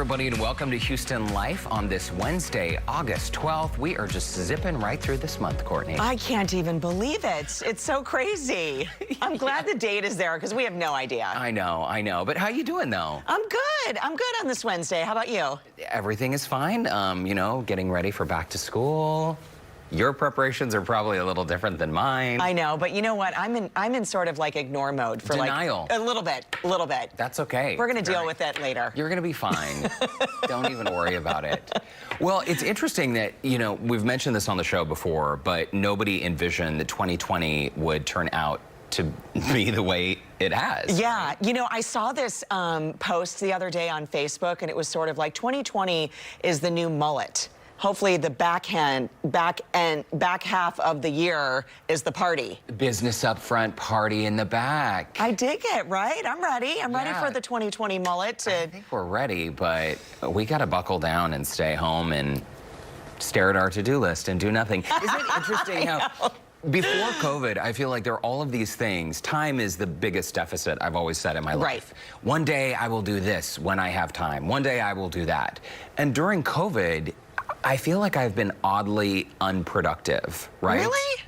everybody, and welcome to Houston Life on this Wednesday, August 12th. We are just zipping right through this month, Courtney. I can't even believe it. It's so crazy. I'm glad the date is there because we have no idea. I know. But how you doing, though? I'm good. I'm good on this Wednesday. How about you? Everything is fine. You know, getting ready for back to school. Your preparations are probably a little different than mine. I know, but you know what? I'm in sort of like ignore mode for denial. Like a little bit. That's okay. We're gonna deal with that later. You're gonna be fine. Don't even worry about it. Well, it's interesting that, you know, we've mentioned this on the show before, but nobody envisioned that 2020 would turn out to be the way it has. Yeah, you know, I saw this post the other day on Facebook, and it was sort of like 2020 is the new mullet. Hopefully the back half of the year is the party. Business up front, party in the back. I dig it, right? I'm ready. I'm ready for the 2020 mullet. I think we're ready, but we got to buckle down and stay home and stare at our to-do list and do nothing. Isn't it interesting how before COVID, I feel like there are all of these things. Time is the biggest deficit I've always said in my life. One day I will do this when I have time. One day I will do that. And during COVID, I feel like I've been oddly unproductive, right? Really?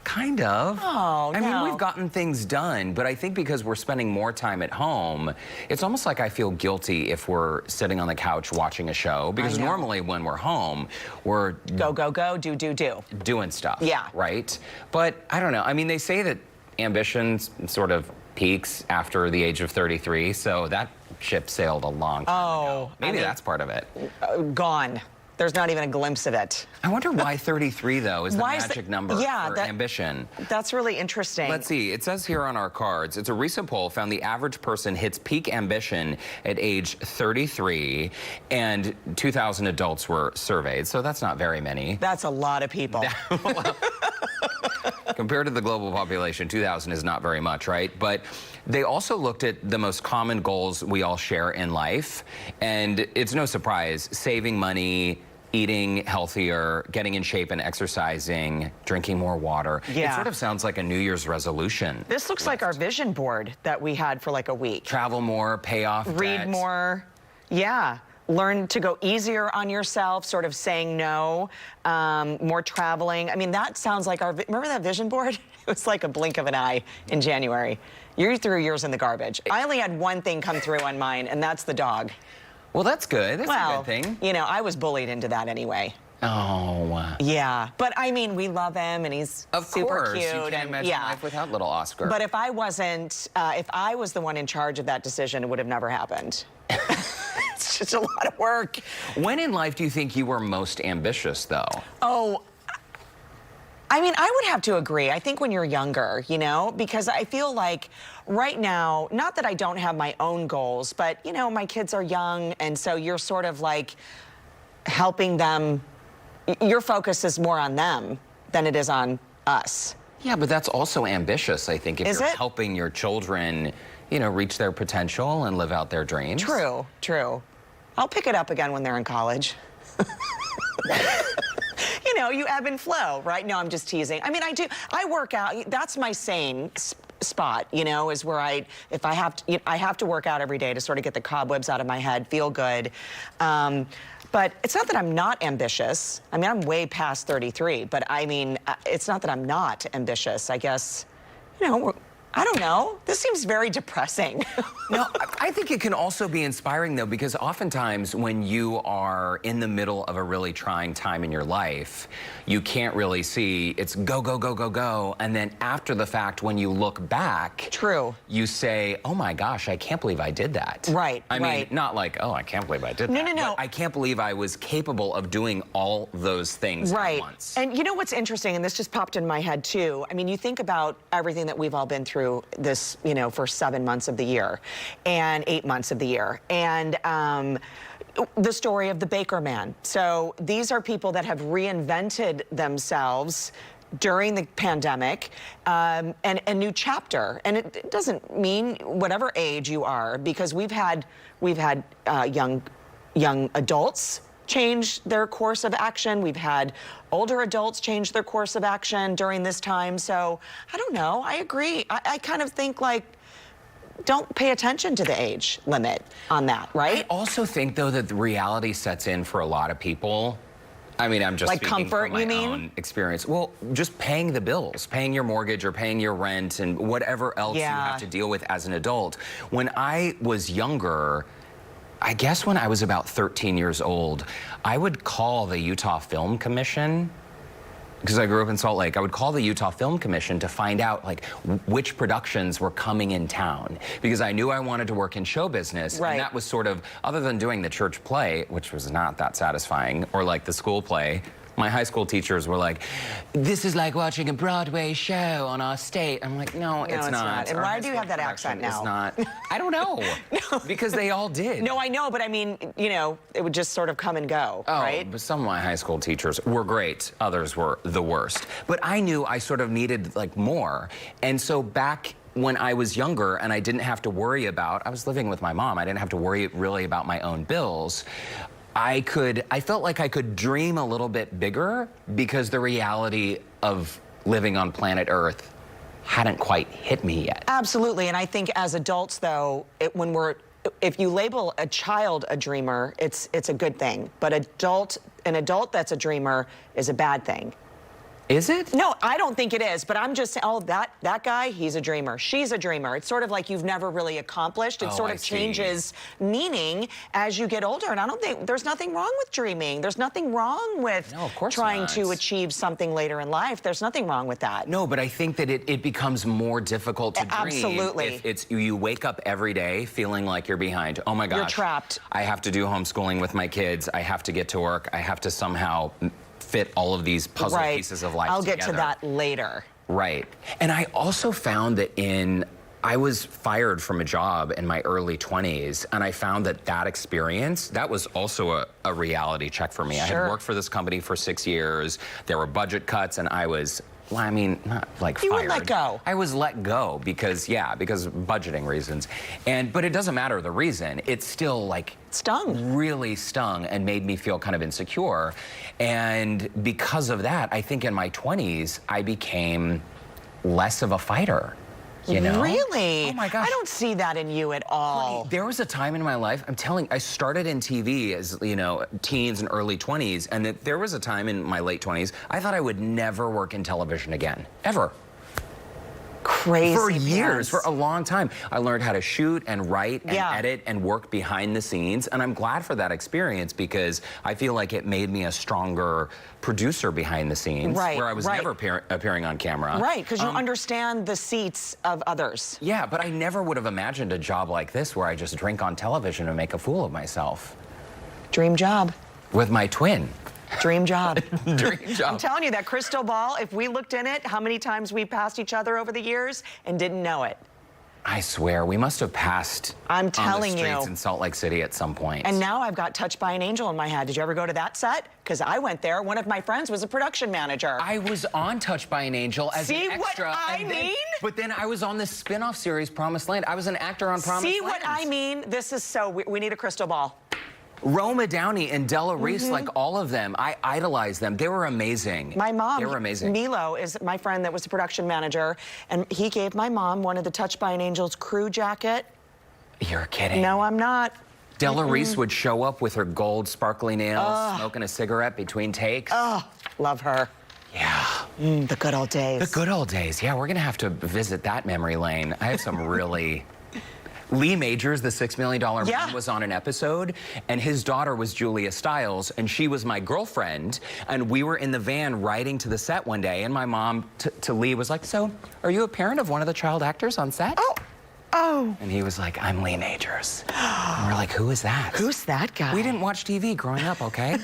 Kind of. Oh, I mean, we've gotten things done, but I think because we're spending more time at home, it's almost like I feel guilty if we're sitting on the couch watching a show, because normally when we're home, we're go, do. Doing stuff. Yeah. Right? But I don't know. I mean, they say that ambition sort of peaks after the age of 33, so that ship sailed a long time ago. Maybe that's part of it. Gone. There's not even a glimpse of it. I wonder why 33, though, is the magic number for ambition. That's really interesting. Let's see. It says here on our cards, it's a recent poll found the average person hits peak ambition at age 33, and 2,000 adults were surveyed, so that's not very many. That's a lot of people. Compared to the global population, 2,000 is not very much, right? But they also looked at the most common goals we all share in life, and it's no surprise, saving money, eating healthier, getting in shape and exercising, drinking more water. Yeah. It sort of sounds like a New Year's resolution. This looks like our vision board that we had for like a week. Travel more, pay off debt. Read more. Yeah. Learn to go easier on yourself, sort of saying no, more traveling. I mean, that sounds like our, remember that vision board? It was like a blink of an eye in January. You threw yours in the garbage. I only had one thing come through on mine, and that's the dog. Well, that's good. That's a good thing. You know, I was bullied into that anyway. Oh. Yeah, but I mean, we love him, and he's super cute. You can't imagine life without little Oscar. But if I wasn't, if I was the one in charge of that decision, it would have never happened. It's just a lot of work. When in life do you think you were most ambitious, though? Oh, I mean, I would have to agree. I think when you're younger, you know, because I feel like right now, not that I don't have my own goals, but, you know, my kids are young, and so you're sort of like helping them. Your focus is more on them than it is on us. Yeah, but that's also ambitious, I think, if you're helping your children, you know, reach their potential and live out their dreams. True. I'll pick it up again when they're in college. You know, you ebb and flow, right? No, I'm just teasing. I mean, I work out. That's my sane spot, you know, is where I have to work out every day to sort of get the cobwebs out of my head, feel good. But it's not that I'm not ambitious. I mean, I'm way past 33, but I mean, it's not that I'm not ambitious. I guess, you know, I don't know. This seems very depressing. No, I think it can also be inspiring, though, because oftentimes when you are in the middle of a really trying time in your life, you can't really see it's go, go, go, go, go. And then after the fact, when you look back, you say, oh my gosh, I can't believe I did that. Right. I mean, not like, oh, I can't believe I did that. No. I can't believe I was capable of doing all those things at once. And you know what's interesting, and this just popped in my head too. I mean, you think about everything that we've all been through this, you know, for 7 months of the year and 8 months of the year. And the story of the Baker man. So these are people that have reinvented themselves during the pandemic, and a new chapter. And it doesn't mean whatever age you are, because we've had young adults change their course of action. We've had older adults change their course of action during this time. So I don't know. I agree. I kind of think like don't pay attention to the age limit on that, right? I also think, though, that the reality sets in for a lot of people. I mean, I'm just like speaking comfort, from my you mean? own experience. Well, just paying the bills, paying your mortgage or paying your rent and whatever else you have to deal with as an adult. When I was younger, I guess when I was about 13 years old, I would call the Utah Film Commission, because I grew up in Salt Lake. I would call the Utah Film Commission to find out like which productions were coming in town, because I knew I wanted to work in show business. Right. And that was sort of, other than doing the church play, which was not that satisfying, or like the school play, my high school teachers were like, this is like watching a Broadway show on our state. I'm like, no, it's not. And Our why high do you school have that accent production now? is not. I don't know. Because they all did. No, I know, but I mean, you know, it would just sort of come and go, right? But some of my high school teachers were great. Others were the worst. But I knew I sort of needed like more. And so back when I was younger and I didn't have to worry about, I was living with my mom, I didn't have to worry really about my own bills. I felt like I could dream a little bit bigger because the reality of living on planet Earth hadn't quite hit me yet. Absolutely, and I think as adults, though, if you label a child a dreamer, it's a good thing. But an adult that's a dreamer is a bad thing. Is it? No, I don't think it is, but I'm just saying, oh, that guy, he's a dreamer. She's a dreamer. It's sort of like you've never really accomplished. It sort of changes meaning as you get older. And I don't think, there's nothing wrong with dreaming. There's nothing wrong with trying to achieve something later in life. There's nothing wrong with that. No, but I think that it becomes more difficult to dream. Absolutely. If you wake up every day feeling like you're behind. Oh my gosh. You're trapped. I have to do homeschooling with my kids. I have to get to work. I have to somehow fit all of these puzzle pieces of life I'll together. get to that later. Right. And I also found that I was fired from a job in my early 20s, and I found that experience, that was also a reality check for me. Sure. I had worked for this company for 6 years. There were budget cuts, and I was, well, I mean, not like fired. You were let go. I was let go because of budgeting reasons. But it doesn't matter the reason. It still stung. Really stung and made me feel kind of insecure. And because of that, I think in my 20s, I became less of a fighter. You know? Really? Oh my gosh. I don't see that in you at all. There was a time in my life, I started in TV as, teens and early 20s, and there was a time in my late 20s, I thought I would never work in television again. Ever. Crazy. For years, for a long time. I learned how to shoot and write and edit and work behind the scenes, and I'm glad for that experience because I feel like it made me a stronger producer behind the scenes, where I was never appearing on camera. Right, because you understand the seats of others. Yeah, but I never would have imagined a job like this where I just drink on television and make a fool of myself. Dream job. With my twin. Dream job. Dream job. I'm telling you, that crystal ball, if we looked in it, how many times we passed each other over the years and didn't know it? I swear, we must have passed I'm telling on the streets you. in Salt Lake City at some point. And now I've got Touched by an Angel in my head. Did you ever go to that set? Because I went there. One of my friends was a production manager. I was on Touched by an Angel as an extra. See what I mean? But then I was on this spin-off series, Promised Land. I was an actor on Promised Land. See what I mean? This is we need a crystal ball. Roma Downey and Della Reese, like all of them, I idolized them. They were amazing. My mom, they were amazing. Milo, is my friend that was the production manager, and he gave my mom one of the Touched by an Angel's crew jacket. You're kidding. No, I'm not. Della Reese would show up with her gold sparkly nails, smoking a cigarette between takes. Oh, love her. Yeah. The good old days. The good old days. Yeah, we're going to have to visit that memory lane. I have some really... Lee Majors, the $6 Million Man, was on an episode, and his daughter was Julia Stiles, and she was my girlfriend, and we were in the van riding to the set one day, and my mom to Lee was like, so, are you a parent of one of the child actors on set? Oh. And he was like, I'm Lee Majors. And we're like, who is that? Who's that guy? We didn't watch TV growing up, okay?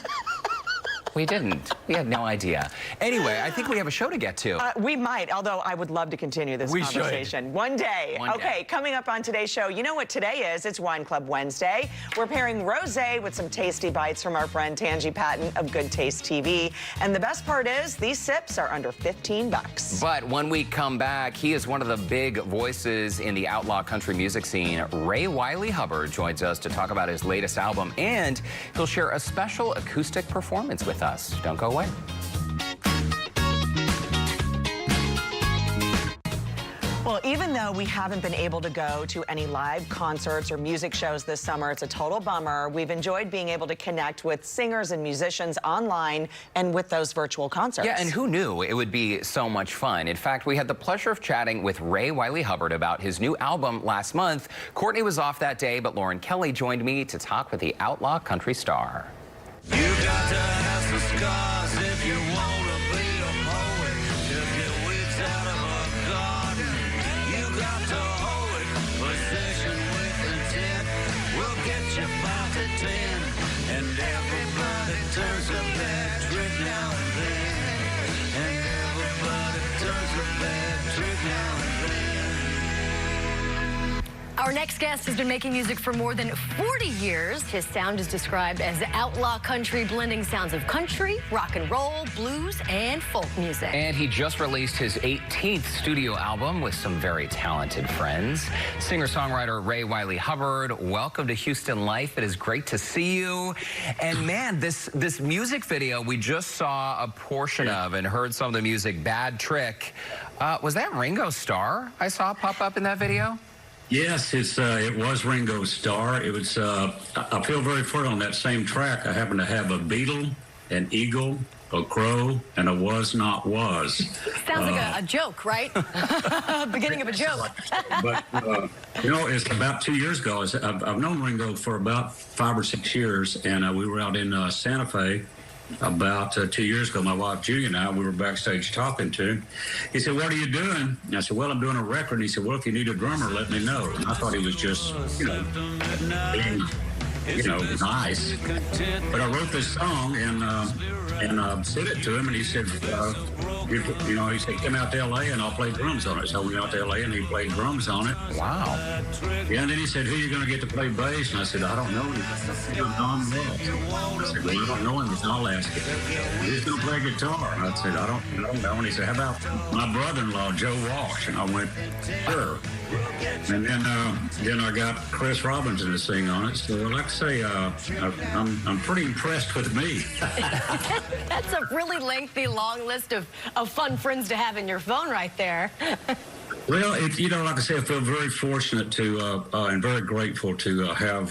We didn't. We had no idea. Anyway, I think we have a show to get to. We might, although I would love to continue this conversation. Should. One day. One day. Coming up on today's show, you know what today is? It's Wine Club Wednesday. We're pairing rosé with some tasty bites from our friend Tangi Patton of Good Taste TV. And the best part is, these sips are under 15 bucks. But when we come back, he is one of the big voices in the outlaw country music scene. Wylie Hubbard joins us to talk about his latest album, and he'll share a special acoustic performance with us. Don't go away. Well, even though we haven't been able to go to any live concerts or music shows this summer, it's a total bummer. We've enjoyed being able to connect with singers and musicians online and with those virtual concerts. Yeah, and who knew it would be so much fun? In fact, we had the pleasure of chatting with Wylie Hubbard about his new album last month. Courtney was off that day, but Lauren Kelly joined me to talk with the outlaw country star. You got to have some scars if you want to be a poet. To get weeds out of a garden, you got to hold it. Possession with intent will get you 5 to 10. And everybody turns a bad trick now and then. And everybody turns a bad trick now and then. Our next guest has been making music for more than 40 years. His sound is described as outlaw country, blending sounds of country, rock and roll, blues, and folk music. And he just released his 18th studio album with some very talented friends. Singer-songwriter Wylie Hubbard, welcome to Houston Life. It is great to see you. And man, this music video we just saw a portion of and heard some of the music, Bad Trick. Was that Ringo Starr I saw pop up in that video? Yes, it was Ringo Starr. It was. I feel very fortunate on that same track. I happen to have a beetle, an eagle, a crow, and a was not was. Sounds like a joke, right? Beginning of a joke. But you know, it's about 2 years ago. I've known Ringo for about 5 or 6 years, and we were out in Santa Fe. About 2 years ago, my wife Judy and I, we were backstage talking to him. He said, "What are you doing?" And I said, "Well, I'm doing a record." And he said, "Well, if you need a drummer, let me know." And I thought he was just, being, nice. But I wrote this song and sent it to him, and he said, he said, "Come out to L.A. and I'll play drums on it." So we went out to L.A. and he played drums on it. Wow. Yeah, and then he said, "Who are you going to get to play bass?" And I said, "I don't know him." Don Wells. I said, "Well, you don't know him." He said, "I'll ask him." "Who's going to play guitar?" And I said, I don't know. And he said, "How about my brother-in-law, Joe Walsh?" And I went, "Sure." And then I got Chris Robinson to sing on it. So like I say, I'm pretty impressed with me. That's a really lengthy, long list of fun friends to have in your phone right there. Well, like I say, I feel very fortunate to and very grateful to have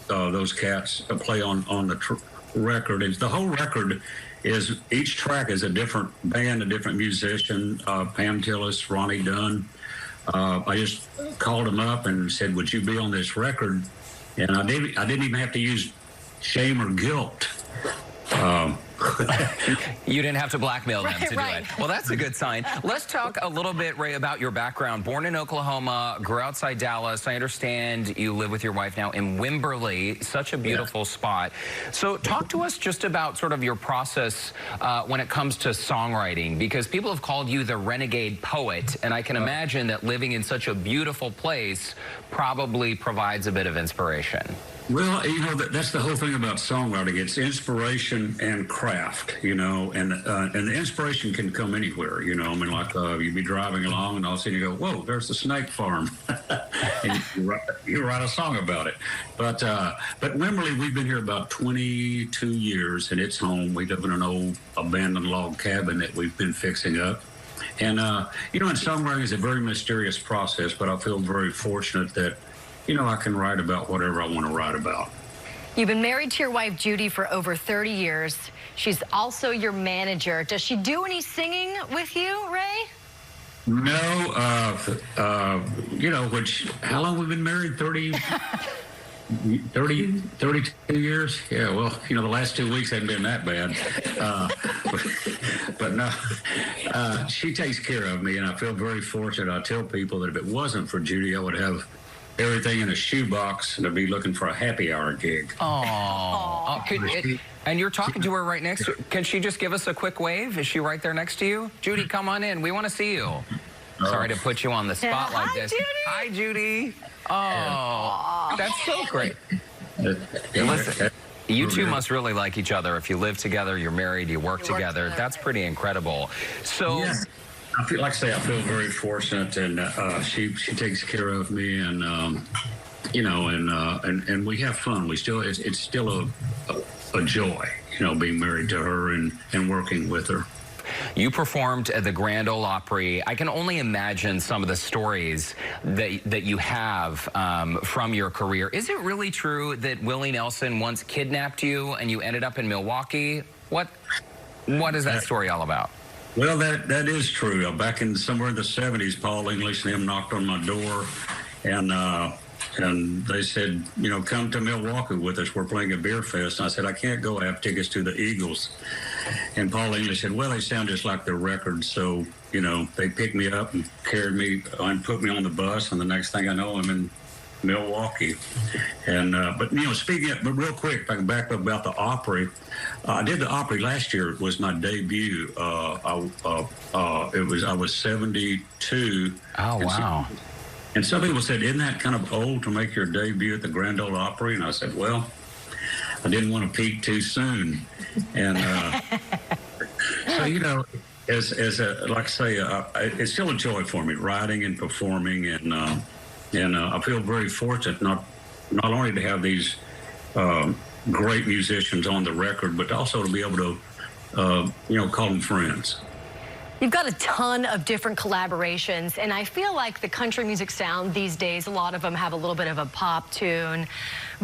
those cats play on the record. And the whole record is, each track is a different band, a different musician. Pam Tillis, Ronnie Dunn. I just called them up and said, "Would you be on this record?" And I didn't even have to use shame or guilt. You didn't have to blackmail them to do Right. it. Well, that's a good sign. Let's talk a little bit, Ray, about your background. Born in Oklahoma, grew outside Dallas. I understand you live with your wife now in Wimberley, such a beautiful spot. So talk to us just about sort of your process when it comes to songwriting, because people have called you the renegade poet, and I can imagine that living in such a beautiful place probably provides a bit of inspiration. Well, that's the whole thing about songwriting. It's inspiration and craft, and the inspiration can come anywhere, like you'd be driving along and all of a sudden you go, "Whoa, there's the snake farm." And you write a song about it. But Wimberley, we've been here about 22 years, and it's home. We live in an old abandoned log cabin that we've been fixing up. And, and songwriting is a very mysterious process, but I feel very fortunate that I can write about whatever I want to write about. You've been married to your wife, Judy, for over 30 years. She's also your manager. Does she do any singing with you, Ray? No. How long we've been married? 32 years? Yeah, well, the last 2 weeks haven't been that bad. But no, she takes care of me, and I feel very fortunate. I tell people that if it wasn't for Judy, I would have everything in a shoebox and I'd be looking for a happy hour gig. Oh, and you're talking to her right next to her. Can she just give us a quick wave? Is she right there next to you? Judy, come on in. We want to see you. Sorry to put you on the spot like this. Judy. Hi, Judy. Oh, that's so great. Listen, you two must really like each other. If you live together, you're married, you work together. That's pretty incredible. So. Yeah. I feel very fortunate, and she takes care of me, and and we have fun. It's still a joy, being married to her and working with her. You performed at the Grand Ole Opry. I can only imagine some of the stories that you have from your career. Is it really true that Willie Nelson once kidnapped you and you ended up in Milwaukee? What is that story all about? Well, that is true. Back in somewhere in the 70s, Paul English and him knocked on my door, and they said, you know, come to Milwaukee with us. We're playing a beer fest. And I said, I can't go. I have tickets to the Eagles. And Paul English said, well, they sound just like their records. So, you know, they picked me up and carried me and put me on the bus. And the next thing I know, I'm in Milwaukee. And but you know, but real quick, if I can back up about the Opry, I did the Opry last year. It was my debut. I was 72. Oh wow! And some people said, isn't that kind of old to make your debut at the Grand Ole Opry? And I said, well, I didn't want to peak too soon. And so, you know, as like I say, it's still a joy for me, writing and performing, and I feel very fortunate not only to have these great musicians on the record, but also to be able to, you know, call them friends. You've got a ton of different collaborations, and I feel like the country music sound these days, a lot of them have a little bit of a pop tune,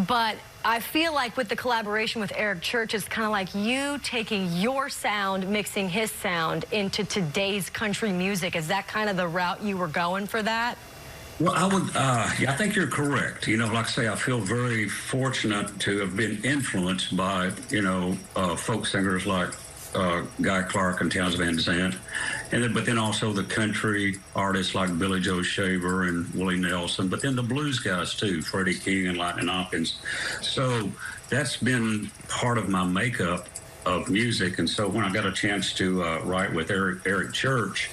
but I feel like with the collaboration with Eric Church, it's kind of like you taking your sound, mixing his sound into today's country music. Is that kind of the route you were going for that? Well, I think you're correct. You know, like I say, I feel very fortunate to have been influenced by, you know, folk singers like Guy Clark and Townes Van Zandt, but then also the country artists like Billy Joe Shaver and Willie Nelson, but then the blues guys too, Freddie King and Lightning Hopkins. So that's been part of my makeup of music. And so when I got a chance to write with Eric Church,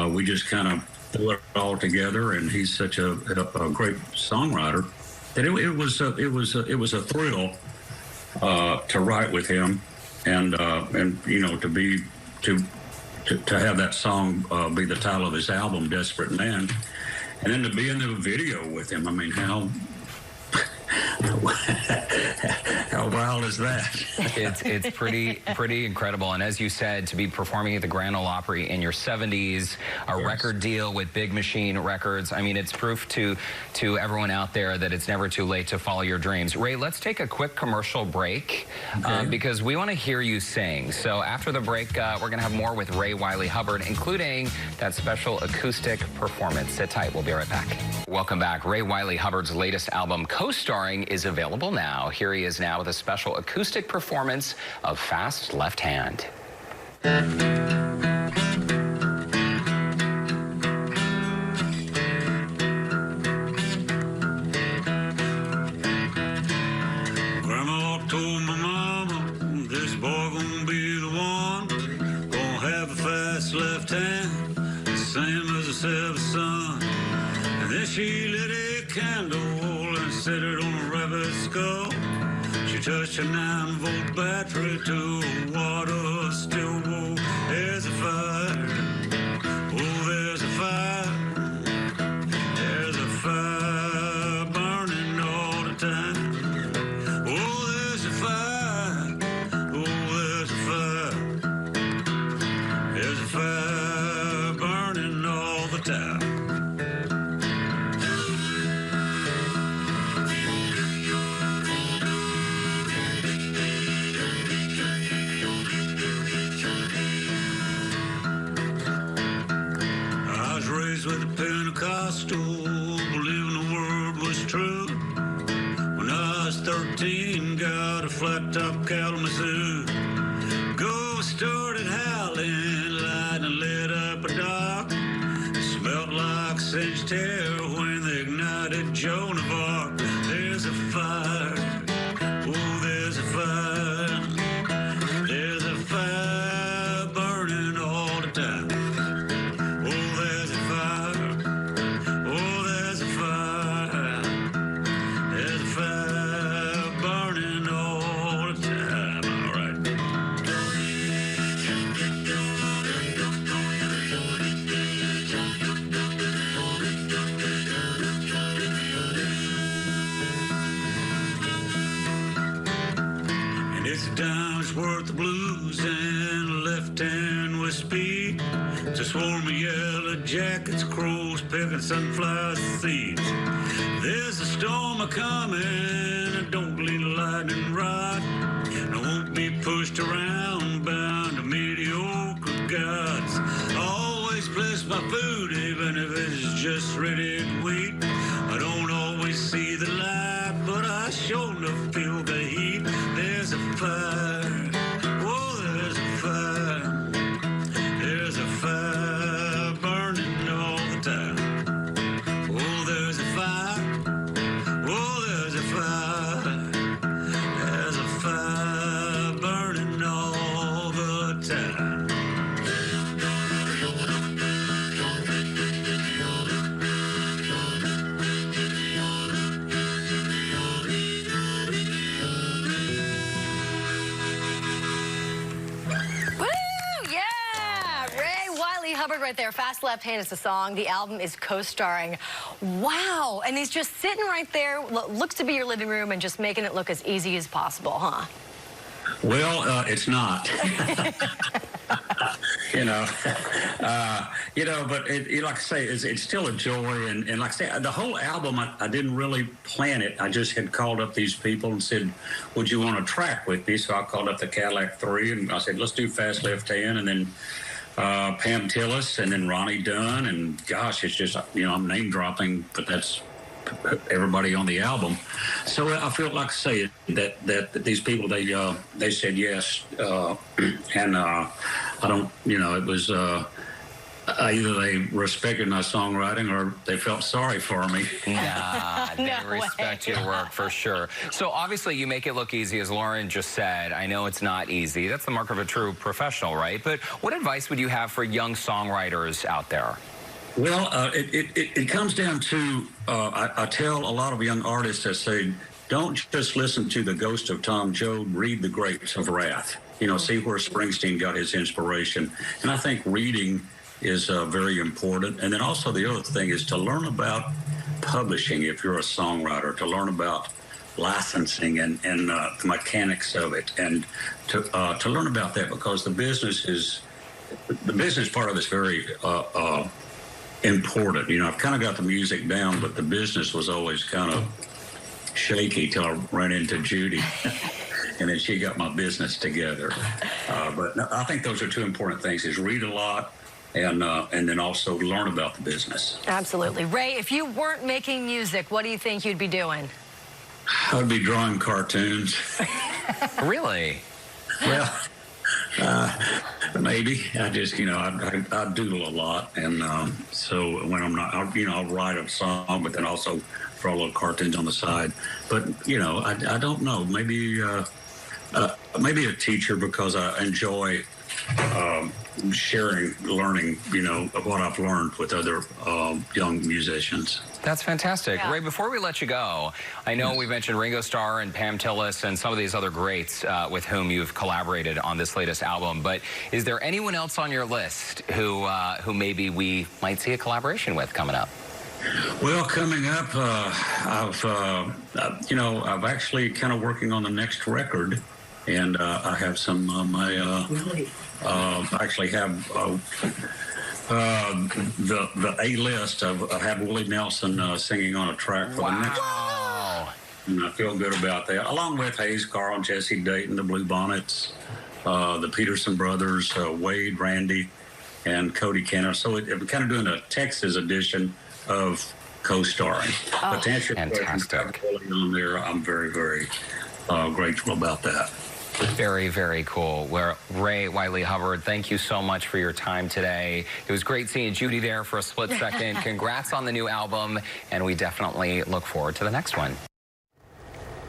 we just kind of threw it all together, and he's such a great songwriter that it was a thrill to write with him. And you know, to have that song be the title of his album, Desperate Man, and then to be in the video with him. I mean, how wild is that? It's pretty incredible. And as you said, to be performing at the Grand Ole Opry in your 70s, a record deal with Big Machine Records. I mean, it's proof to everyone out there that it's never too late to follow your dreams. Ray, let's take a quick commercial break because we want to hear you sing. So after the break, we're going to have more with Ray Wylie Hubbard, including that special acoustic performance. Sit tight. We'll be right back. Welcome back. Ray Wylie Hubbard's latest album, Co-Starring, is available now. Here he is now with a special acoustic performance of Fast Left Hand. Grandma told my mama, this boy gonna be the one, gonna have a fast left hand, the same as a seventh son. And then she lit a candle and set it on a rabbit's skull. She touched a 9-volt battery to a water still wall. There's a fire, oh there's a fire, there's a fire burning all the time. Oh there's a fire, oh there's a fire, there's a fire burning all the time. With a Pentecostal, believing the word was true. When I was 13, got a flat-top Kalamazoo. Ghost started howling, lightning lit up a dock. It smelled like singed hair when they ignited Joan of Arc. There's a fire, oh there's a fire, there's a fire burning all the time. It's a dime's worth of blues and a left hand with speed. To swarm of yellow jackets, crows picking sunflower seeds. There's a storm a-coming, I don't believe the lightning rod. I won't be pushed around, bound to mediocre gods. Always bless my food, even if it's just ready wheat. I don't always see the light, but I sure enough feel the heat. There's a fire, oh, there's a fire. There's a fire burning all the time. Oh, there's a fire, oh, there's a fire. There's a fire burning all the time. Hubbard right there. Fast Left Hand is the song. The album is co-starring. Wow. And he's just sitting right there. Looks to be your living room and just making it look as easy as possible, huh? Well, it's not. But like I say, it's still a joy. And like I say, the whole album, I didn't really plan it. I just had called up these people and said, would you want to track with me? So I called up the Cadillac 3 and I said, let's do Fast Left Hand. And then Pam Tillis and then Ronnie Dunn. And gosh, it's just, I'm name dropping, but that's everybody on the album. So I feel like I say that these people, they said yes. And I don't, it was either they respected my songwriting or they felt sorry for me. Nah, they respect your work for sure. So obviously you make it look easy, as Lauren just said. I know it's not easy. That's the mark of a true professional, right? But what advice would you have for young songwriters out there? Well, it comes down to, I tell a lot of young artists, I say, don't just listen to the Ghost of Tom Joad, read the Grapes of Wrath. See where Springsteen got his inspiration. And I think reading is very important. And then also the other thing is to learn about publishing if you're a songwriter, to learn about licensing and the mechanics of it, and to learn about that, because the business part of it's very important. I've kind of got the music down, but the business was always kind of shaky till I ran into Judy. And then she got my business together. But I think those are two important things, is read a lot and then also learn about the business. Absolutely. Ray, if you weren't making music, what do you think you'd be doing? I'd be drawing cartoons. Really? Well, maybe. I just, I doodle a lot. And so when I'm not, I'll write a song, but then also draw little cartoons on the side. But, I don't know. Maybe a teacher, because I enjoy sharing, learning, of what I've learned with other young musicians. That's fantastic. Yeah. Ray, before we let you go, I know we mentioned Ringo Starr and Pam Tillis and some of these other greats with whom you've collaborated on this latest album, but is there anyone else on your list who maybe we might see a collaboration with coming up? Well, coming up, I've actually kind of working on the next record, and I have some I actually have the A-list. I have Willie Nelson singing on a track for the next. Wow. And I feel good about that, along with Hayes Carl, Jesse Dayton, the Blue Bonnets, the Peterson brothers, Wade, Randy, and Cody Kenner. So we're kind of doing a Texas edition of co-starring. Oh, fantastic. On there, I'm very, very grateful about that. Very, very cool. Ray Wylie Hubbard, thank you so much for your time today. It was great seeing Judy there for a split second. Congrats on the new album, and we definitely look forward to the next one.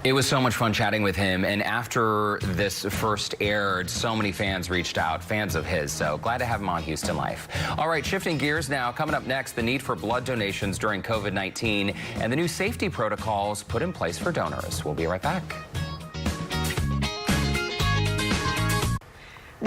It was so much fun chatting with him, and after this first aired, so many fans reached out, fans of his, so glad to have him on Houston Life. All right, shifting gears now, coming up next, the need for blood donations during COVID-19 and the new safety protocols put in place for donors. We'll be right back.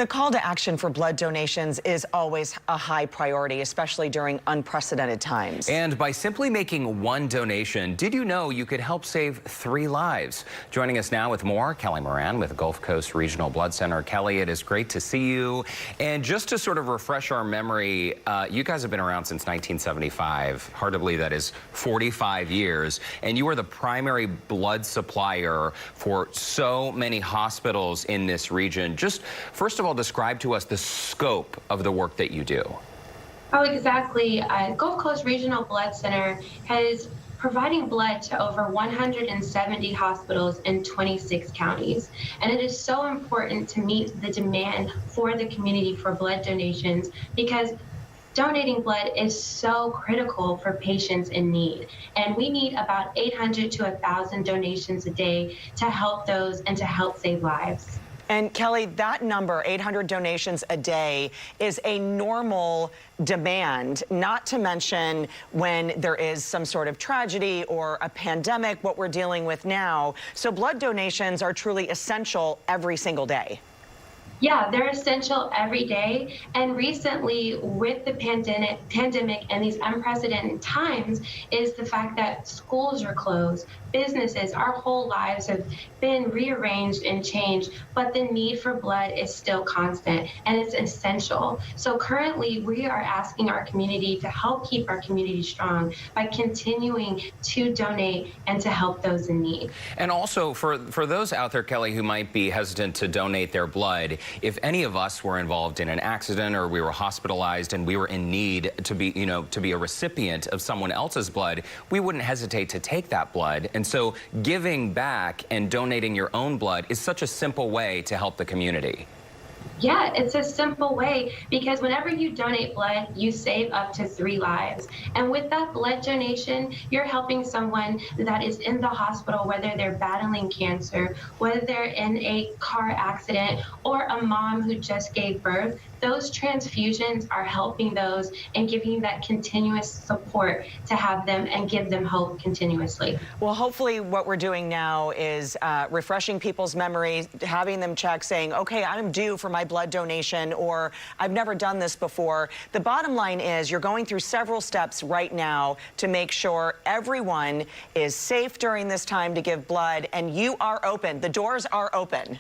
The call to action for blood donations is always a high priority, especially during unprecedented times. And by simply making one donation, did you know you could help save 3 lives? Joining us now with more, Kelly Moran with Gulf Coast Regional Blood Center. Kelly, it is great to see you. And just to sort of refresh our memory, you guys have been around since 1975. Hard to believe that is 45 years. And you are the primary blood supplier for so many hospitals in this region. Just first of all, describe to us the scope of the work that you do. Oh, exactly. Gulf Coast Regional Blood Center has providing blood to over 170 hospitals in 26 counties. And it is so important to meet the demand for the community for blood donations because donating blood is so critical for patients in need. And we need about 800 to 1,000 donations a day to help those and to help save lives. And Kelly, that number, 800 donations a day, is a normal demand, not to mention when there is some sort of tragedy or a pandemic, what we're dealing with now. So blood donations are truly essential every single day. Yeah, they're essential every day. And recently, with the pandemic and these unprecedented times, is the fact that schools are closed, businesses, our whole lives have been rearranged and changed, but the need for blood is still constant and it's essential. So currently, we are asking our community to help keep our community strong by continuing to donate and to help those in need. And also for those out there, Kelly, who might be hesitant to donate their blood, if any of us were involved in an accident or we were hospitalized and we were in need to be, to be a recipient of someone else's blood, we wouldn't hesitate to take that blood. And so giving back and donating your own blood is such a simple way to help the community. Yeah, it's a simple way because whenever you donate blood, you save up to 3 lives. And with that blood donation, you're helping someone that is in the hospital, whether they're battling cancer, whether they're in a car accident, or a mom who just gave birth. Those transfusions are helping those and giving that continuous support to have them and give them hope continuously. Well, hopefully what we're doing now is refreshing people's memories, having them check saying, okay, I'm due for my blood donation, or I've never done this before. The bottom line is you're going through several steps right now to make sure everyone is safe during this time to give blood, and you are open. The doors are open.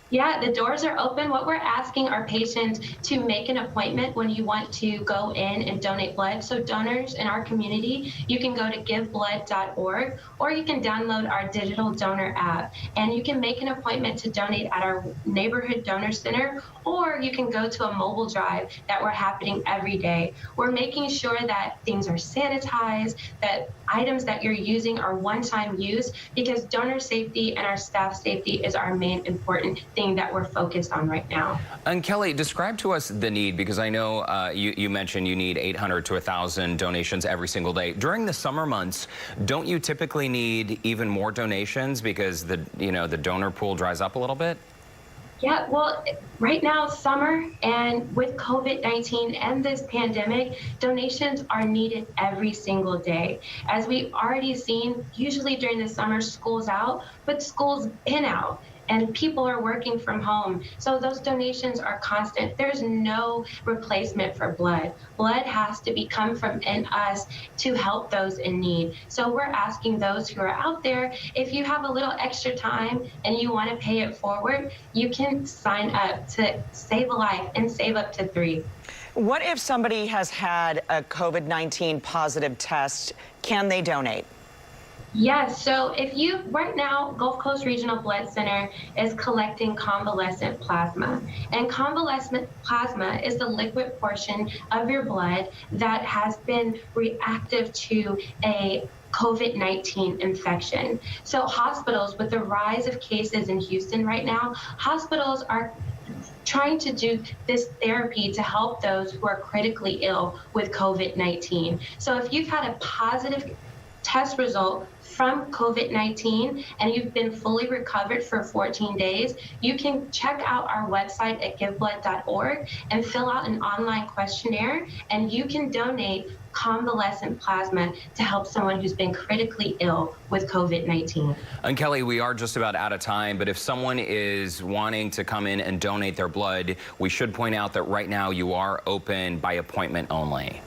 Yeah, the doors are open. What we're asking our patients to make an appointment when you want to go in and donate blood. So donors in our community, you can go to giveblood.org, or you can download our digital donor app, and you can make an appointment to donate at our neighborhood donor center, or you can go to a mobile drive that we're happening every day. We're making sure that things are sanitized, that items that you're using are one-time use, because donor safety and our staff safety is our main important thing that we're focused on right now. And Kelly, describe to us the need, because I know you mentioned you need 800 to 1,000 donations every single day. During the summer months, don't you typically need even more donations because the donor pool dries up a little bit? Yeah, well, right now, summer, and with COVID-19 and this pandemic, donations are needed every single day. As we've already seen, usually during the summer, school's out, but school's been out, and people are working from home. So those donations are constant. There's no replacement for blood. Blood has to come from in us to help those in need. So we're asking those who are out there, if you have a little extra time and you want to pay it forward, you can sign up to save a life and save up to 3. What if somebody has had a COVID-19 positive test? Can they donate? Yes, so right now, Gulf Coast Regional Blood Center is collecting convalescent plasma. And convalescent plasma is the liquid portion of your blood that has been reactive to a COVID-19 infection. So hospitals, with the rise of cases in Houston right now, hospitals are trying to do this therapy to help those who are critically ill with COVID-19. So if you've had a positive test result from COVID-19 and you've been fully recovered for 14 days, you can check out our website at giveblood.org and fill out an online questionnaire, and you can donate convalescent plasma to help someone who's been critically ill with COVID-19. And Kelly, we are just about out of time, but if someone is wanting to come in and donate their blood, we should point out that right now you are open by appointment only.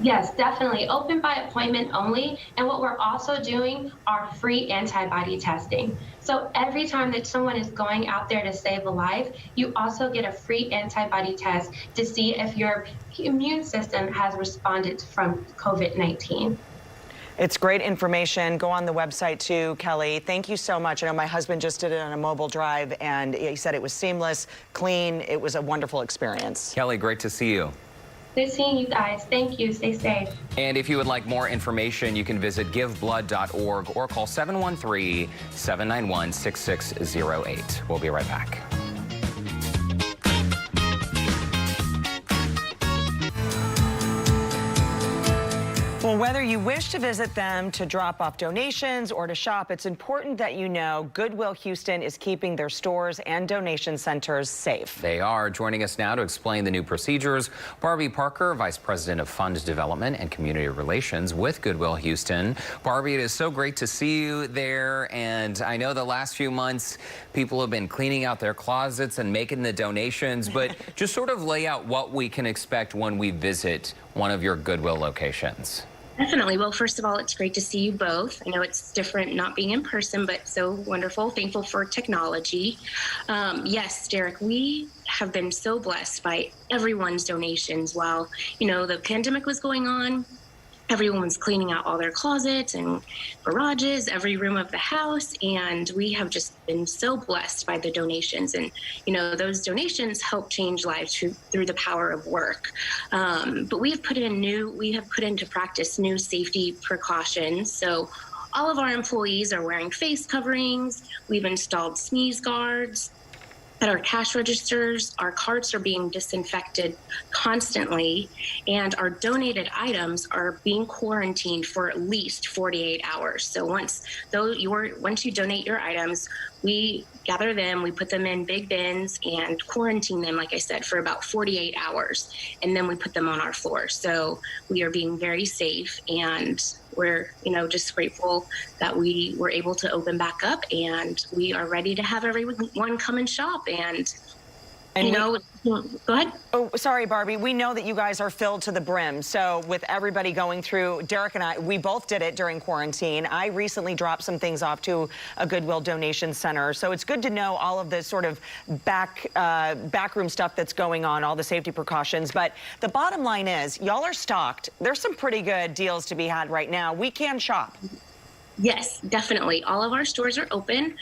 Yes, definitely. Open by appointment only. And what we're also doing are free antibody testing. So every time that someone is going out there to save a life, you also get a free antibody test to see if your immune system has responded from COVID-19. It's great information. Go on the website too, Kelly. Thank you so much. I know my husband just did it on a mobile drive, and he said it was seamless, clean. It was a wonderful experience. Kelly, great to see you. Good seeing you guys. Thank you. Stay safe. And if you would like more information, you can visit giveblood.org or call 713-791-6608. We'll be right back. Well, whether you wish to visit them to drop off donations or to shop, it's important that you know Goodwill Houston is keeping their stores and donation centers safe. They are. Joining us now to explain the new procedures, Barbie Parker, Vice President of Fund Development and Community Relations with Goodwill Houston. Barbie, it is so great to see you there. And I know the last few months, people have been cleaning out their closets and making the donations, but just sort of lay out what we can expect when we visit one of your Goodwill locations. Definitely. Well, first of all, it's great to see you both. I know it's different not being in person, but so wonderful. Thankful for technology. Yes, Derek, we have been so blessed by everyone's donations while, the pandemic was going on. Everyone was cleaning out all their closets and garages, every room of the house, and we have just been so blessed by the donations. And those donations help change lives through the power of work. But we have put into practice new safety precautions. So all of our employees are wearing face coverings. We've installed sneeze guards at our cash registers. Our carts are being disinfected constantly, and our donated items are being quarantined for at least 48 hours. So once you donate your items, we gather them, we put them in big bins and quarantine them, like I said, for about 48 hours. And then we put them on our floor. So we are being very safe, and we're, just grateful that we were able to open back up, and we are ready to have everyone come and shop. Go ahead. Oh, sorry, Barbie. We know that you guys are filled to the brim. So with everybody going through, Derek and I, we both did it during quarantine. I recently dropped some things off to a Goodwill donation center. So it's good to know all of the sort of backroom stuff that's going on, all the safety precautions. But the bottom line is, y'all are stocked. There's some pretty good deals to be had right now. We can shop. Yes, definitely. All of our stores are open.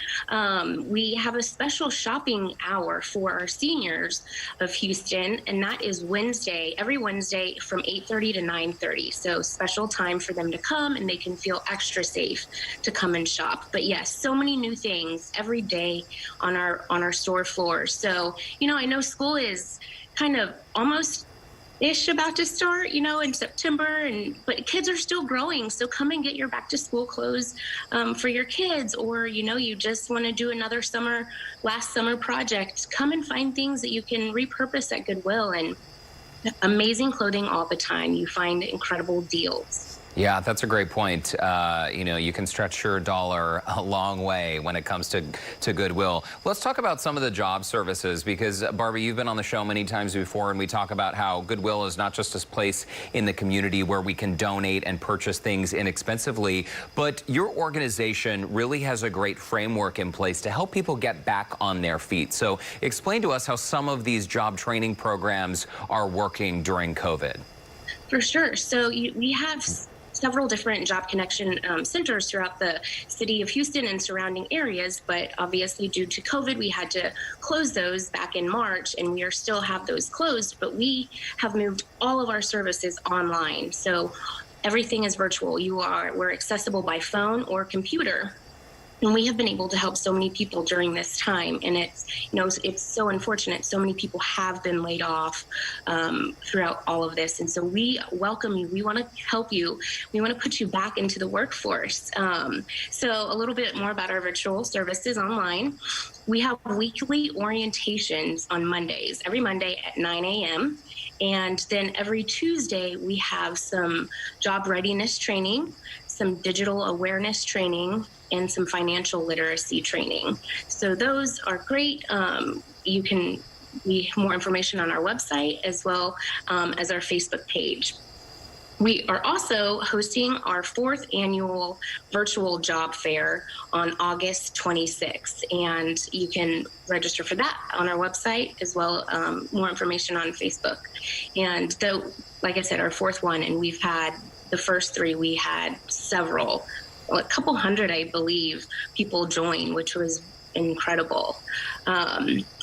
We have a special shopping hour for our seniors of Houston, and that is every Wednesday from 8:30 to 9:30. So special time for them to come, and they can feel extra safe to come and shop. But yes, so many new things every day on our store floors. So, I know school is kind of almost about to start, in September, but kids are still growing. So come and get your back to school clothes for your kids, or, you just want to do another last summer project. Come and find things that you can repurpose at Goodwill, and amazing clothing all the time. You find incredible deals. Yeah, that's a great point. You can stretch your dollar a long way when it comes to Goodwill. Let's talk about some of the job services, because Barbie, you've been on the show many times before, and we talk about how Goodwill is not just a place in the community where we can donate and purchase things inexpensively, but your organization really has a great framework in place to help people get back on their feet. So explain to us how some of these job training programs are working during COVID. For sure. So we have several different job connection centers throughout the city of Houston and surrounding areas, but obviously due to COVID, we had to close those back in March, and we still have those closed, but we have moved all of our services online. So everything is virtual. We're accessible by phone or computer. And we have been able to help so many people during this time, and it's so unfortunate. So many people have been laid off throughout all of this, and so we welcome you. We want to help you. We want to put you back into the workforce. So a little bit more about our virtual services online. We have weekly orientations on Mondays, every Monday at 9 a.m. And then every Tuesday, we have some job readiness training, some digital awareness training, and some financial literacy training. So those are great. You can read more information on our website as well as our Facebook page. We are also hosting our 4th annual virtual job fair on August 26th, and you can register for that on our website as well. More information on Facebook. And like I said, our 4th one, and we've had the first 3, we had several, a couple hundred, I believe, people join, which was incredible.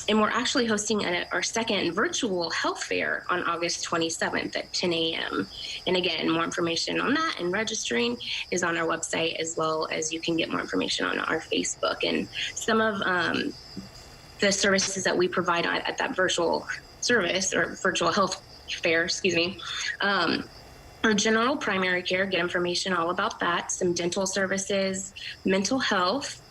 And we're actually hosting our 2nd virtual health fair on August 27th at 10 a.m. And again, more information on that and registering is on our website, as well as you can get more information on our Facebook. And some of the services that we provide at that virtual service or virtual health fair, our general primary care, get information all about that, some dental services, mental health,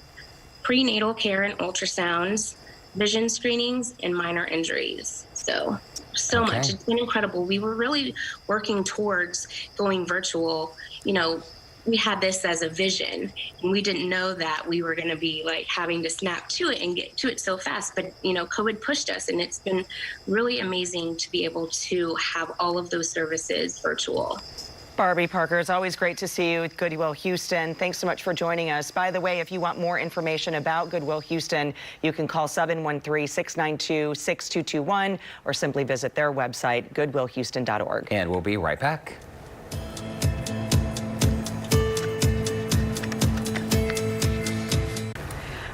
prenatal care and ultrasounds, vision screenings, and minor injuries. So much. It's been incredible. We were really working towards going virtual. We had this as a vision, and we didn't know that we were going to be having to snap to it and get to it so fast. But, COVID pushed us, and it's been really amazing to be able to have all of those services virtual. Barbie Parker, it's always great to see you at Goodwill Houston. Thanks so much for joining us. By the way, if you want more information about Goodwill Houston, you can call 713-692-6221 or simply visit their website, goodwillhouston.org. And we'll be right back.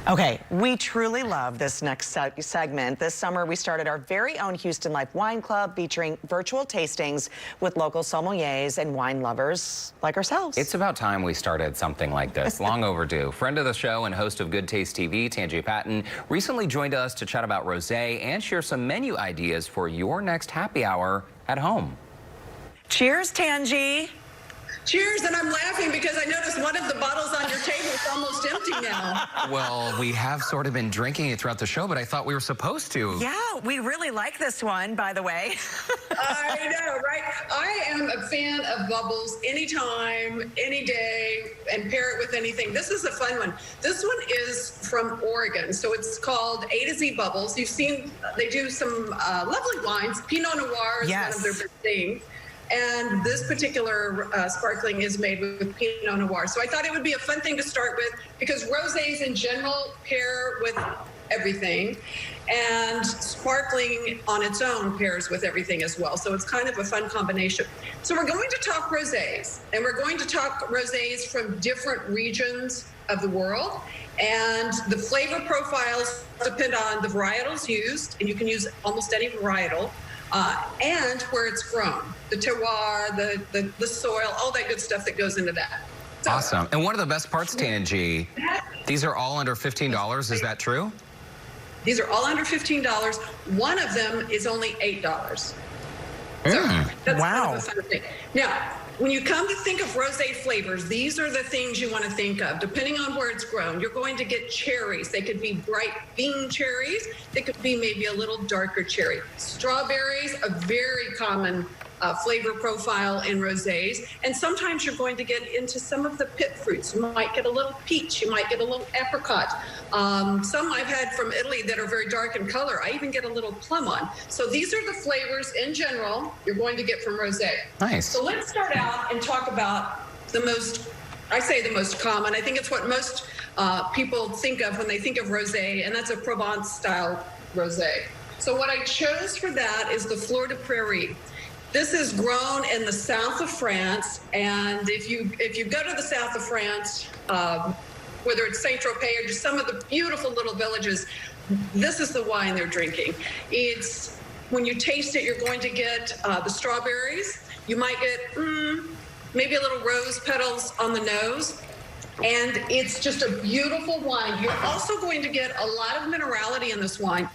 Okay, we truly love this next segment. This summer, we started our very own Houston Life Wine Club featuring virtual tastings with local sommeliers and wine lovers like ourselves. It's about time we started something like this. Long overdue. Friend of the show and host of Good Taste TV, Tangi Patton, recently joined us to chat about rosé and share some menu ideas for your next happy hour at home. Cheers, Tangi. Cheers, and I'm laughing because I noticed one of the bottles on your table is almost empty now. Well, we have sort of been drinking it throughout the show, but I thought we were supposed to. Yeah, we really like this one, by the way. I know, right? I am a fan of bubbles anytime, any day, and pair it with anything. This is a fun one. This one is from Oregon, so it's called A to Z Bubbles. You've seen, they do some lovely wines. Pinot Noir is one of their big things. And this particular sparkling is made with Pinot Noir. So I thought it would be a fun thing to start with because rosés in general pair with everything, and sparkling on its own pairs with everything as well. So it's kind of a fun combination. So we're going to talk rosés, and we're going to talk rosés from different regions of the world. And the flavor profiles depend on the varietals used, and you can use almost any varietal. And where it's grown, the terroir, the soil, all that good stuff that goes into that. So, awesome. And one of the best parts, Tangi, these are all under $15. Is that true? These are all under $15. One of them is only $8. So that's wow. Kind of a fun thing. Now, when you come to think of rosé flavors, these are the things you want to think of. Depending on where it's grown, you're going to get cherries. They could be bright bean cherries. They could be maybe a little darker cherry. Strawberries, a very common flavor profile in rosés. And sometimes you're going to get into some of the pit fruits. You might get a little peach. You might get a little apricot. Some I've had from Italy that are very dark in color. I even get a little plum on. So these are the flavors in general you're going to get from rosé. Nice. So let's start out and talk about the most common. I think it's what most people think of when they think of rosé, and that's a Provence style rosé. So what I chose for that is the Fleur de Prairie. This is grown in the south of France, and if you go to the south of France, whether it's Saint-Tropez or just some of the beautiful little villages, this is the wine they're drinking. It's, when you taste it, you're going to get the strawberries. You might get maybe a little rose petals on the nose. And it's just a beautiful wine. You're also going to get a lot of minerality in this wine.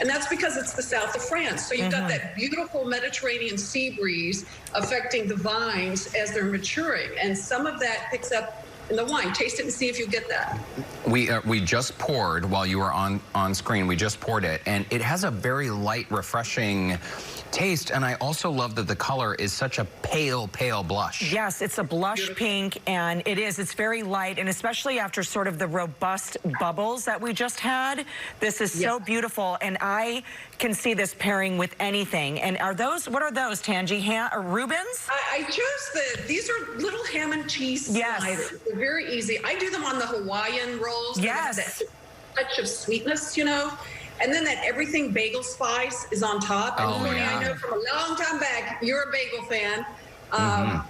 And that's because it's the south of France. So you've got that beautiful Mediterranean sea breeze affecting the vines as they're maturing. And some of that picks up in the wine. Taste it and see if you get that. We just poured, while you were on screen, we just poured it, and it has a very light, refreshing taste. And I also love that the color is such a pale blush. Yes, it's a blush pink, and it's very light, and especially after sort of the robust bubbles that we just had, this is so beautiful, and I can see this pairing with anything. And what are those, Tangi? Reubens? I chose these are little ham and cheese sliders. They're very easy. I do them on the Hawaiian rolls. Yes. That touch of sweetness, you know. And then that everything bagel spice is on top. And Courtney, I know from a long time back, you're a bagel fan.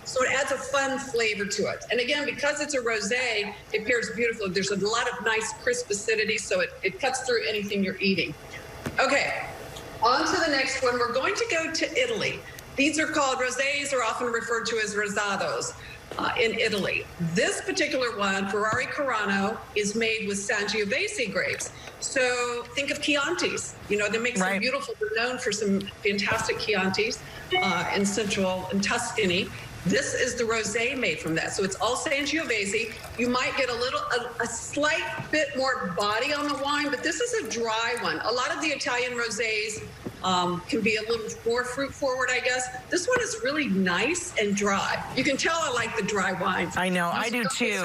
So it adds a fun flavor to it. And again, because it's a rosé, it pairs beautifully. There's a lot of nice crisp acidity, so it cuts through anything you're eating. Okay, on to the next one. We're going to go to Italy. These are called rosés, are often referred to as rosados in Italy. This particular one, Ferrari Carano, is made with Sangiovese grapes. So think of Chiantis. You know, they make some beautiful, they're known for some fantastic Chiantis in Central and Tuscany. This is the rosé made from that. So it's all Sangiovese. You might get a slight bit more body on the wine, but this is a dry one. A lot of the Italian rosés can be a little more fruit forward, I guess. This one is really nice and dry. You can tell I like the dry wines. I know, I do too.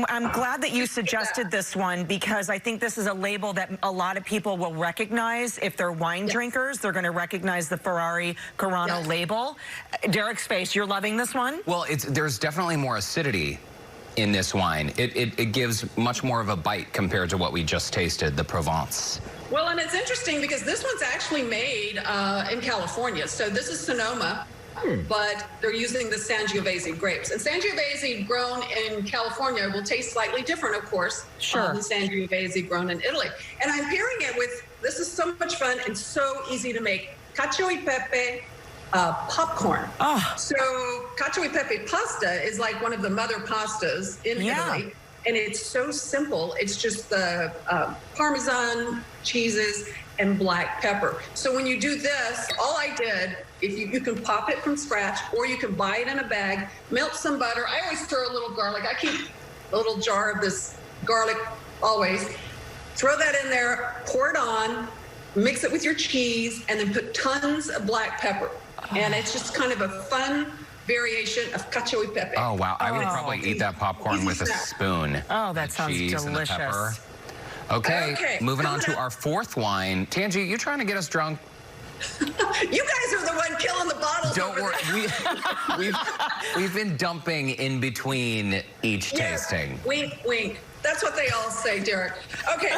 I'm glad that you suggested this one, because I think this is a label that a lot of people will recognize. If they're wine drinkers, they're going to recognize the Ferrari Carano label. Derek's face, you're loving this one? Well, there's definitely more acidity in this wine. It gives much more of a bite compared to what we just tasted, the Provence. Well, and it's interesting because this one's actually made in California. So this is Sonoma, but they're using the Sangiovese grapes. And Sangiovese grown in California will taste slightly different, of course, than Sangiovese grown in Italy. And I'm pairing it with, this is so much fun and so easy to make, cacio e pepe popcorn. So cacio e pepe pasta is like one of the mother pastas in Italy. And it's so simple. It's just the Parmesan, cheeses, and black pepper. So when you do this, all I did, if you can pop it from scratch, or you can buy it in a bag, melt some butter. I always throw a little garlic. I keep a little jar of this garlic always. Throw that in there, pour it on, mix it with your cheese, and then put tons of black pepper. And it's just kind of a fun variation of cacio e pepe. Oh, wow. I would probably eat that popcorn with a spoon. Oh, that sounds delicious. Okay, moving on to our fourth wine. Tangi, you trying to get us drunk? You guys are the one killing the bottles. Don't worry. We've been dumping in between each tasting. Wink, wink. That's what they all say, Derek. Okay.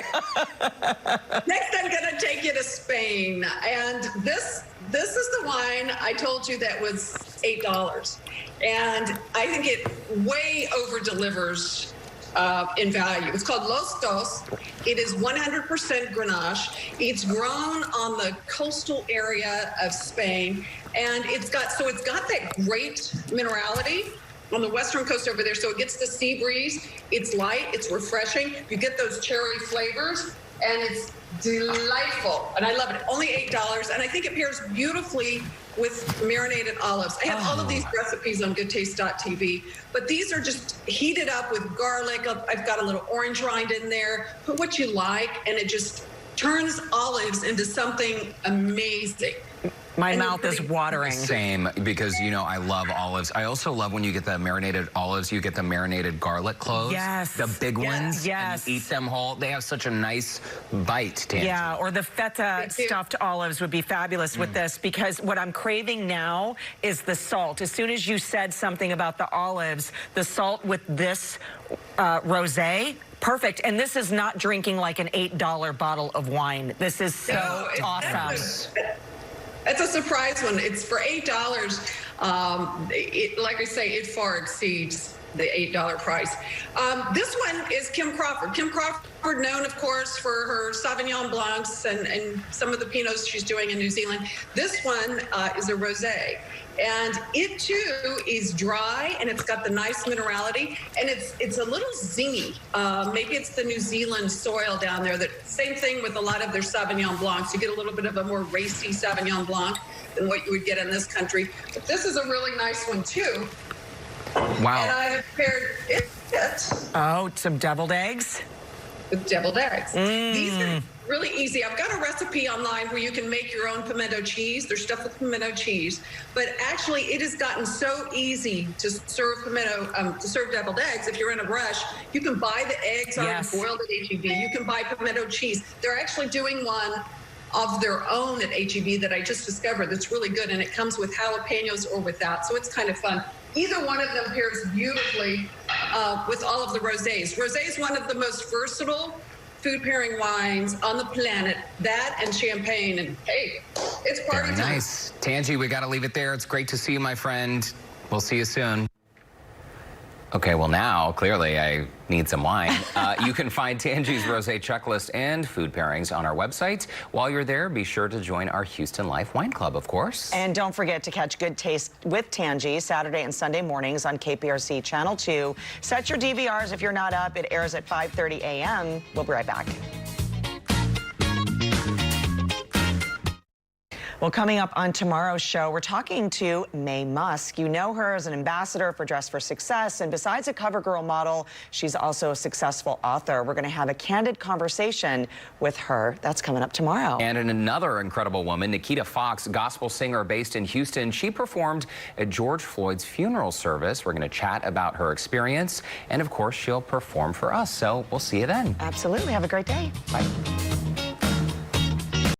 Next, I'm going to take you to Spain. And this is the wine I told you that was $8. And I think it way over delivers in value. It's called Los Dos. It is 100% Grenache. It's grown on the coastal area of Spain. And it's got that great minerality on the western coast over there, so it gets the sea breeze. It's light, it's refreshing. You get those cherry flavors, and it's delightful. And I love it. Only $8, and I think it pairs beautifully with marinated olives. I have all of these recipes on goodtaste.tv, but these are just heated up with garlic. I've got a little orange rind in there. Put what you like, and it just turns olives into something amazing. My mouth is watering. Same, because, you know, I love olives. I also love when you get the marinated olives, you get the marinated garlic cloves. Yes. The big ones. Yes. And you eat them whole. They have such a nice bite, Tangi. Yeah, or the feta stuffed olives would be fabulous with this, because what I'm craving now is the salt. As soon as you said something about the olives, the salt with this rosé, perfect. And this is not drinking like an $8 bottle of wine. This is so awesome. It's a surprise one. It's for $8. Like I say, it far exceeds the $8 price. This one is Kim Crawford. Kim Crawford, known, of course, for her Sauvignon Blancs and some of the Pinots she's doing in New Zealand. This one is a rosé. And it too is dry, and it's got the nice minerality, and it's a little zingy. Maybe it's the New Zealand soil down there. That same thing with a lot of their Sauvignon Blancs. You get a little bit of a more racy Sauvignon Blanc than what you would get in this country. But this is a really nice one too. Wow. And I have paired it Oh, some deviled eggs? with deviled eggs. These are really easy. I've got a recipe online where you can make your own pimento cheese. They're stuffed with pimento cheese, but actually it has gotten so easy to serve deviled eggs. If you're in a rush, you can buy the eggs already boiled at H-E-B. You can buy pimento cheese. They're actually doing one of their own at H-E-B that I just discovered that's really good, and it comes with jalapenos or without, so it's kind of fun. Either one of them pairs beautifully with all of the rosés. Rosé is one of the most versatile food pairing wines on the planet. That and champagne, and hey, it's party time. Very nice. Tangi, we got to leave it there. It's great to see you, my friend. We'll see you soon. Okay, well now, clearly, I need some wine. You can find Tangi's Rosé checklist and food pairings on our website. While you're there, be sure to join our Houston Life Wine Club, of course. And don't forget to catch Good Taste with Tangi Saturday and Sunday mornings on KPRC Channel 2. Set your DVRs if you're not up. It airs at 5:30 a.m. We'll be right back. Well, coming up on tomorrow's show, we're talking to Mae Musk. You know her as an ambassador for Dress for Success, and besides a CoverGirl model, she's also a successful author. We're going to have a candid conversation with her. That's coming up tomorrow. And another incredible woman, Nikita Fox, gospel singer based in Houston. She performed at George Floyd's funeral service. We're going to chat about her experience, and of course, she'll perform for us. So we'll see you then. Absolutely. Have a great day. Bye.